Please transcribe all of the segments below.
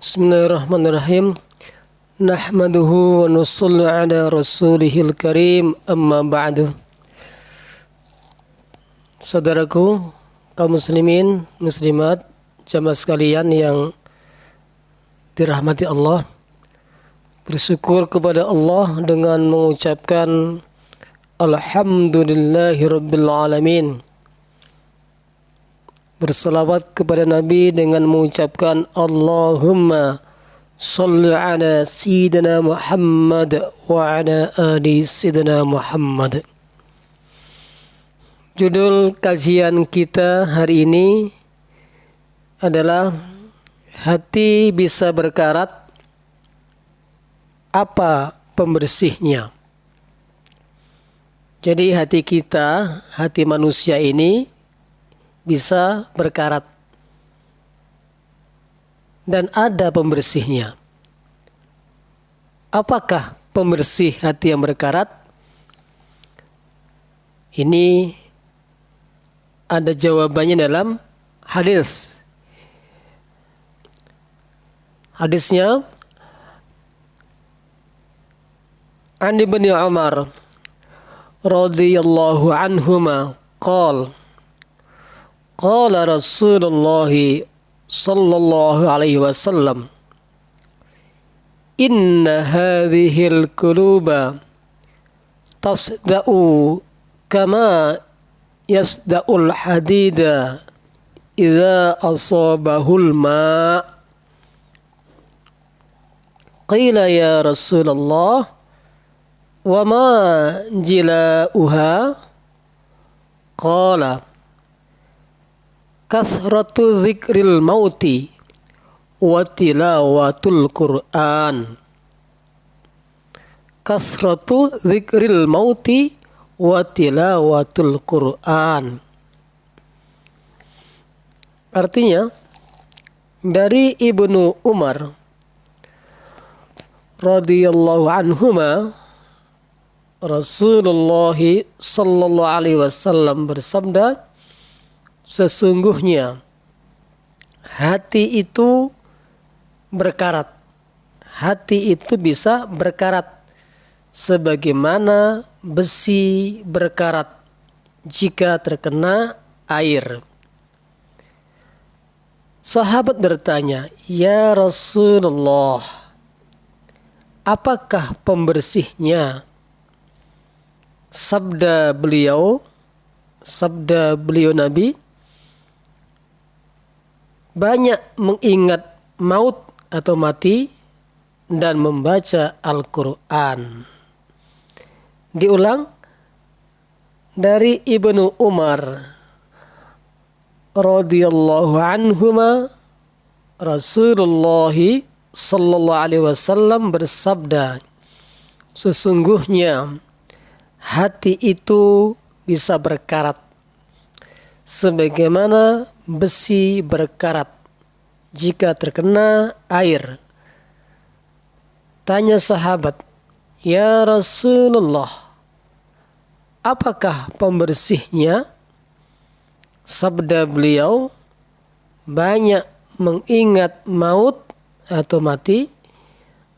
Bismillahirrahmanirrahim. Nahmaduhu wa nusalli ala rasulihil karim, amma ba'du. Saudaraku, kaum muslimin, muslimat, jamaah sekalian yang dirahmati Allah, bersyukur kepada Allah dengan mengucapkan Alhamdulillahi Rabbil Alamin. Bersalawat kepada Nabi dengan mengucapkan Allahumma salli ala Sayyidina Muhammad wa ala ali Sayyidina Muhammad. Judul kajian kita hari ini adalah hati bisa berkarat, apa pembersihnya? Jadi hati kita, hati manusia ini bisa berkarat dan ada pembersihnya. Apakah pembersih hati yang berkarat? Ini ada jawabannya dalam hadis. Hadisnya An Ibnu Umar radhiyallahu anhuma Qala Rasulullah sallallahu alaihi wasallam, inna hadhil quluba tasda'u kama yasda'ul hadida idza asabahul ma'. Qila ya Rasulullah wa ma jila'uha? Qala kathratu dzikril mauti wa tilawatul Qur'an. Kathratu dzikril mauti wa tilawatul Qur'an. Artinya dari Ibnu Umar radhiyallahu anhuma, Rasulullah sallallahu alaihi wasallam bersabda, sesungguhnya hati itu berkarat. Hati itu bisa berkarat sebagaimana besi berkarat jika terkena air. Sahabat bertanya, "Ya Rasulullah, apakah pembersihnya?" Sabda beliau Nabi, banyak mengingat maut atau mati dan membaca Al-Quran. Diulang dari Ibnu Umar radhiyallahu anhuma, Rasulullah sallallahu alaihi wasallam bersabda, sesungguhnya hati itu bisa berkarat sebagaimana besi berkarat jika terkena air. Tanya sahabat, "Ya Rasulullah, apakah pembersihnya?" Sabda beliau, banyak mengingat maut atau mati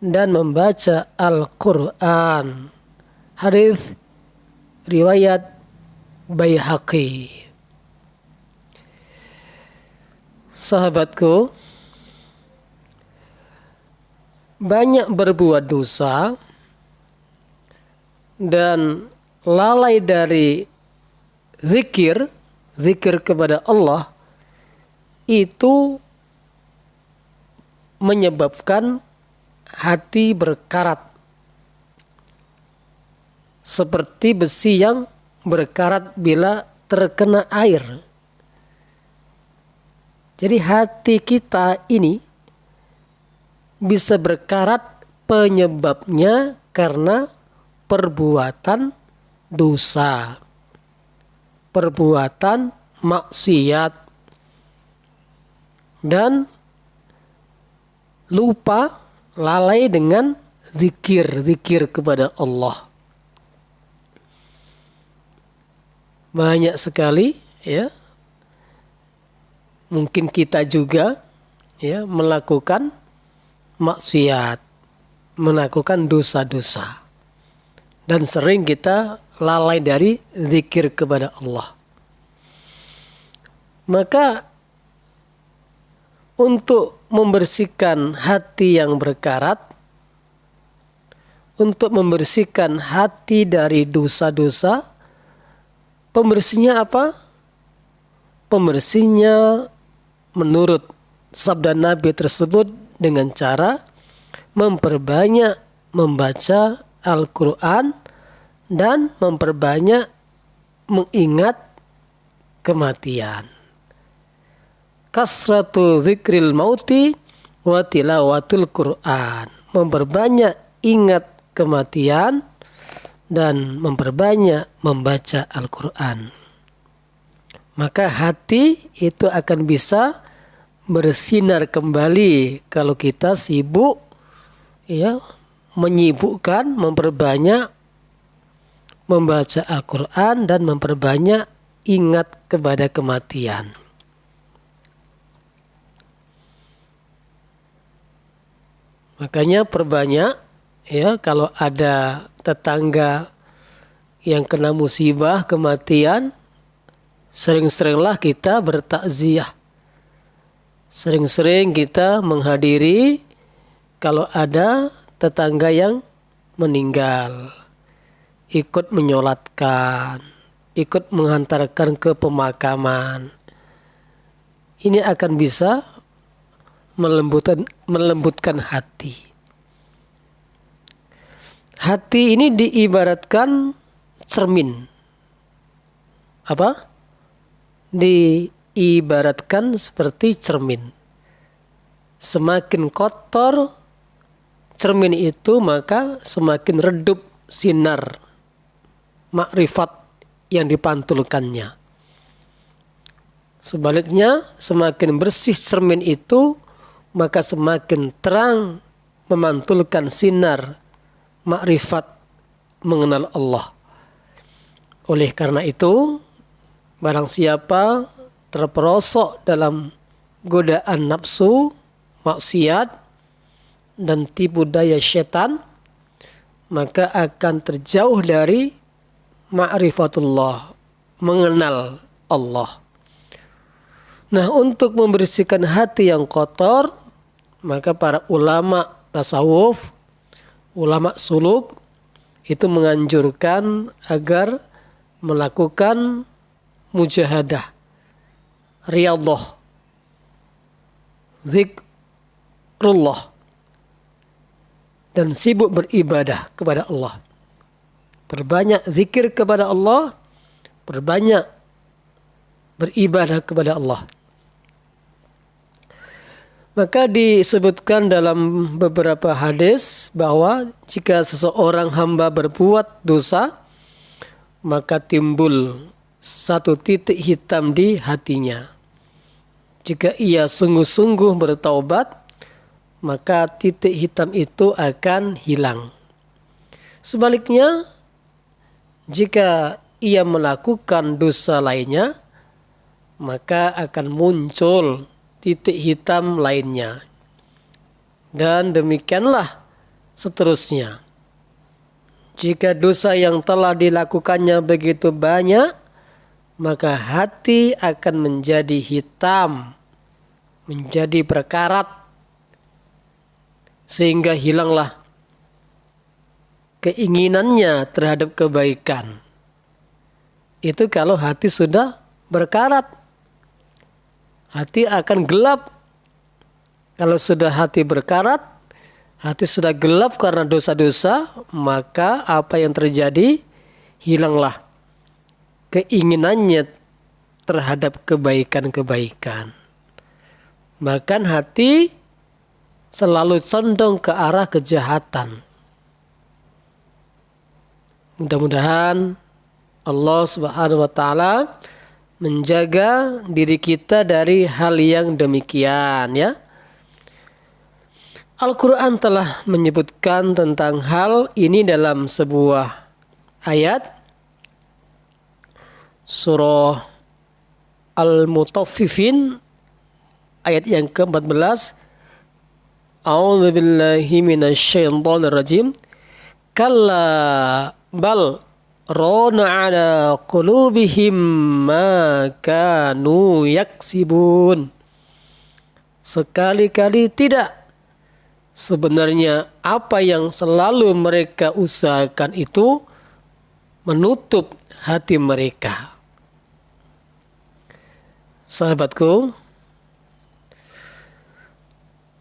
dan membaca Al-Quran. Hadis riwayat Baihaqi. Sahabatku, banyak berbuat dosa dan lalai dari zikir kepada Allah itu menyebabkan hati berkarat seperti besi yang berkarat bila terkena air. Jadi hati kita ini bisa berkarat penyebabnya karena perbuatan dosa, perbuatan maksiat, dan lupa, lalai dengan zikir kepada Allah. Banyak sekali ya, mungkin kita juga ya melakukan maksiat, melakukan dosa-dosa. Dan sering kita lalai dari zikir kepada Allah. Maka untuk membersihkan hati yang berkarat, untuk membersihkan hati dari dosa-dosa, pembersihnya apa? Pembersihnya menurut sabda Nabi tersebut dengan cara memperbanyak membaca Al-Quran dan memperbanyak mengingat kematian. Kasratu zikril mauti wa tilawatul Quran. Memperbanyak ingat kematian dan memperbanyak membaca Al-Quran. Maka hati itu akan bisa bersinar kembali kalau kita sibuk, ya, menyibukkan, memperbanyak membaca Al-Quran dan memperbanyak ingat kepada kematian. Makanya perbanyak, ya, kalau ada tetangga yang kena musibah kematian, sering-seringlah kita bertakziah. Sering-sering kita menghadiri kalau ada tetangga yang meninggal. Ikut menyolatkan, ikut menghantarkan ke pemakaman. Ini akan bisa melembutkan hati. Hati ini diibaratkan cermin. Apa? Diibaratkan seperti cermin. Semakin kotor cermin itu, maka semakin redup sinar makrifat yang dipantulkannya. Sebaliknya, semakin bersih cermin itu, maka semakin terang memantulkan sinar makrifat mengenal Allah. Oleh karena itu, barang siapa terperosok dalam godaan nafsu, maksiat, dan tipu daya syaitan, maka akan terjauh dari ma'rifatullah, mengenal Allah. Nah, untuk membersihkan hati yang kotor, maka para ulama tasawuf, ulama suluk, itu menganjurkan agar melakukan mujahadah, riyadhah, zikrullah, dan sibuk beribadah kepada Allah. Perbanyak zikir kepada Allah, perbanyak beribadah kepada Allah. Maka disebutkan dalam beberapa hadis bahwa jika seseorang hamba berbuat dosa, maka timbul satu titik hitam di hatinya. Jika ia sungguh-sungguh bertaubat, maka titik hitam itu akan hilang. Sebaliknya, jika ia melakukan dosa lainnya, maka akan muncul titik hitam lainnya. Dan demikianlah seterusnya. Jika dosa yang telah dilakukannya begitu banyak, maka hati akan menjadi hitam, menjadi berkarat, sehingga hilanglah keinginannya terhadap kebaikan. Itu kalau hati sudah berkarat. Hati akan gelap. Kalau sudah hati berkarat, hati sudah gelap karena dosa-dosa, maka apa yang terjadi? Hilanglah keinginannya terhadap kebaikan-kebaikan. Bahkan hati selalu condong ke arah kejahatan. Mudah-mudahan Allah Subhanahu wa taala menjaga diri kita dari hal yang demikian, ya. Al-Quran telah menyebutkan tentang hal ini dalam sebuah ayat surah Al-Mutaffifin ayat yang ke-14. A'udzu billahi minasyaitonir rajim. Kalla bal rana ala qulubihim ma kanu yaksibun. Sekali-kali tidak. Sebenarnya apa yang selalu mereka usahakan itu menutup hati mereka. Sahabatku,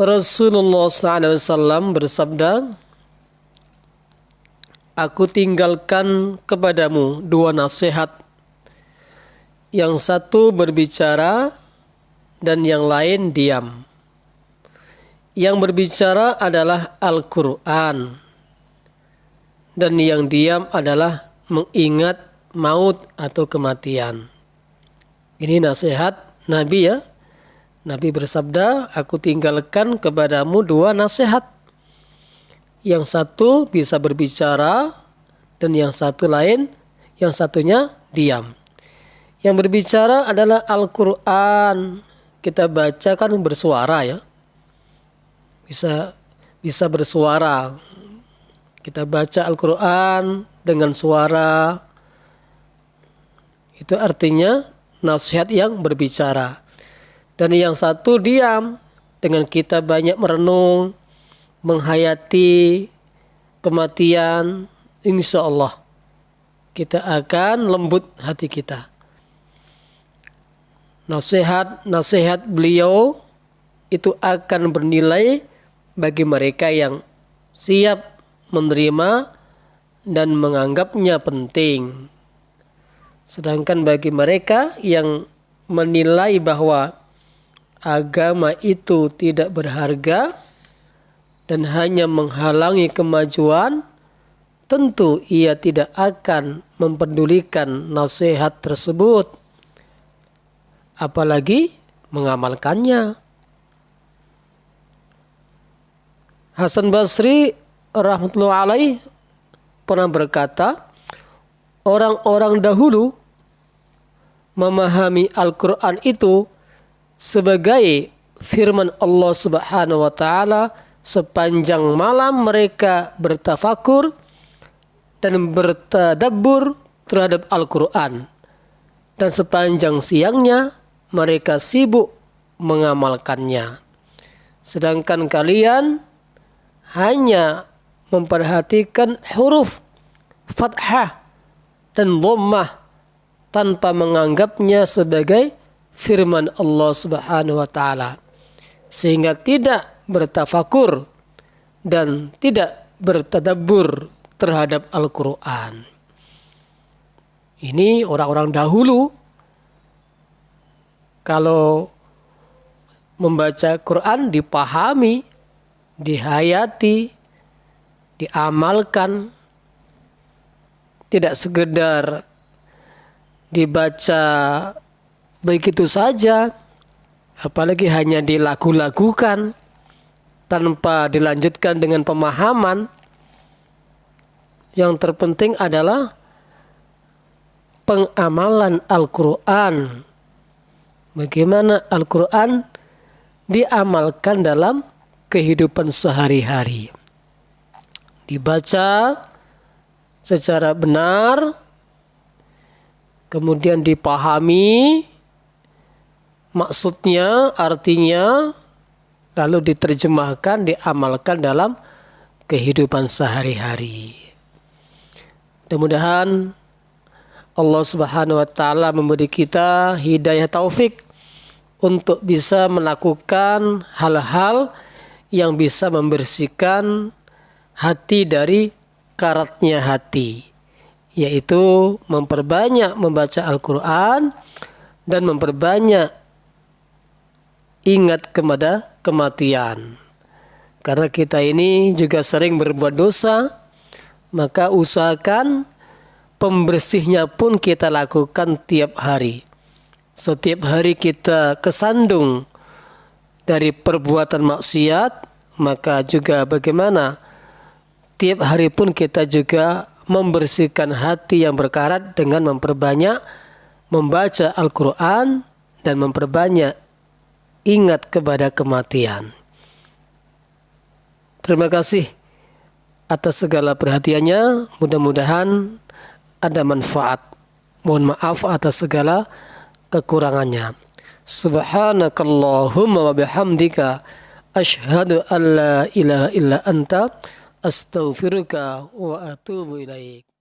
Rasulullah SAW bersabda, aku tinggalkan kepadamu dua nasihat. Yang satu berbicara dan yang lain diam. Yang berbicara adalah Al-Quran. Dan yang diam adalah mengingat maut atau kematian. Ini nasihat Nabi ya. Nabi bersabda, aku tinggalkan kepadamu dua nasihat. Yang satu bisa berbicara dan yang satunya diam. Yang berbicara adalah Al-Quran. Kita baca kan bersuara ya. Bisa bersuara. Kita baca Al-Quran dengan suara. Itu artinya nasihat yang berbicara. Dan yang satu diam. Dengan kita banyak merenung, menghayati kematian, insya Allah kita akan lembut hati kita. Nasihat beliau itu akan bernilai bagi mereka yang siap menerima dan menganggapnya penting. Sedangkan bagi mereka yang menilai bahwa agama itu tidak berharga dan hanya menghalangi kemajuan, tentu ia tidak akan mempedulikan nasihat tersebut, apalagi mengamalkannya. Hasan Basri rahmatullahi alaih pernah berkata, orang-orang dahulu memahami Al-Quran itu sebagai firman Allah Subhanahu wa Ta'ala. Sepanjang malam mereka bertafakur dan bertadabbur terhadap Al-Quran, dan sepanjang siangnya mereka sibuk mengamalkannya. Sedangkan kalian hanya memperhatikan huruf fathah dan dhammah tanpa menganggapnya sebagai firman Allah Subhanahu wa Ta'ala, sehingga tidak bertafakur dan tidak bertadabbur terhadap Al-Quran. Ini orang-orang dahulu kalau membaca Quran dipahami, dihayati, diamalkan, tidak sekedar dibaca begitu saja, apalagi hanya dilagu-lagukan tanpa dilanjutkan dengan pemahaman. Yang terpenting adalah pengamalan Al-Quran. Bagaimana Al-Quran diamalkan dalam kehidupan sehari-hari. Dibaca secara benar, kemudian dipahami maksudnya, artinya, lalu diterjemahkan, diamalkan dalam kehidupan sehari-hari. Mudah-mudahan Allah Subhanahu wa Ta'ala memberi kita hidayah taufik untuk bisa melakukan hal-hal yang bisa membersihkan hati dari karatnya hati, yaitu memperbanyak membaca Al-Quran dan memperbanyak ingat kepada kematian. Karena kita ini juga sering berbuat dosa, maka usahakan pembersihnya pun kita lakukan tiap hari. Setiap hari kita kesandung dari perbuatan maksiat, maka juga bagaimana tiap hari pun kita juga membersihkan hati yang berkarat dengan memperbanyak membaca Al-Quran dan memperbanyak ingat kepada kematian. Terima kasih atas segala perhatiannya. Mudah-mudahan ada manfaat. Mohon maaf atas segala kekurangannya. Subhanakallahumma wa bihamdika asyhadu an la ilaha illa anta astaghfiruka wa atubu ilaik.